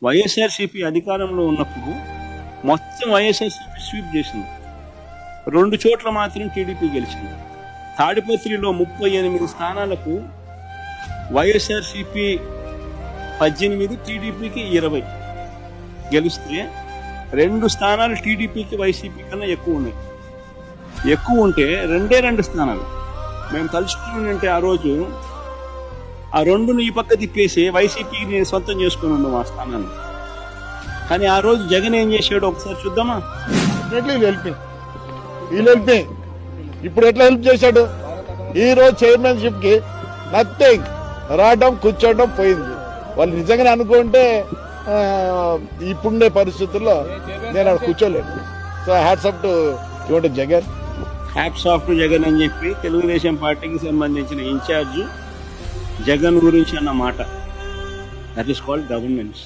వైఎస్ఆర్సీపీ అధికారంలో ఉన్నప్పుడు మొత్తం వైఎస్ఆర్సీపీ స్వీప్ చేసింది. 2 చోట్ల మాత్రం టీడీపీ గెలిచింది. తాడిపత్రిలో 38 స్థానాలకు వైఎస్ఆర్సీపీ 18, టీడీపీకి 20 గెలిస్తే 2 స్థానాలు టీడీపీకి వైసీపీ కన్నా ఎక్కువ ఉన్నాయి. ఎక్కువ ఉంటే 2 స్థానాలు మేము తలుచుకుని ఆ రోజు ఆ 2ను ఈ పక్క తిప్పేసి వైసీపీకి నేను సొంతం చేసుకుని ఉన్నాం ఆ స్థానాన్ని. కానీ ఆ రోజు జగన్ ఏం చేశాడు ఒకసారి చూద్దామా. ఇప్పుడు ఎట్లా హెల్ప్ చేశాడు? ఈ రోజు చైర్మన్షిప్ కి నథింగ్, రావడం కూర్చోవడం పోయింది. వాళ్ళు నిజంగానే అనుకుంటే ఇప్పుడుండే పరిస్థితుల్లో నేను అక్కడ కూర్చోలేదు. So hats off to Jagan. Hats off to Jagan అని చెప్పి తెలుగుదేశం పార్టీకి సంబంధించిన ఇన్ఛార్జ్ జగన్ గురించి అన్న మాట. That is called governance.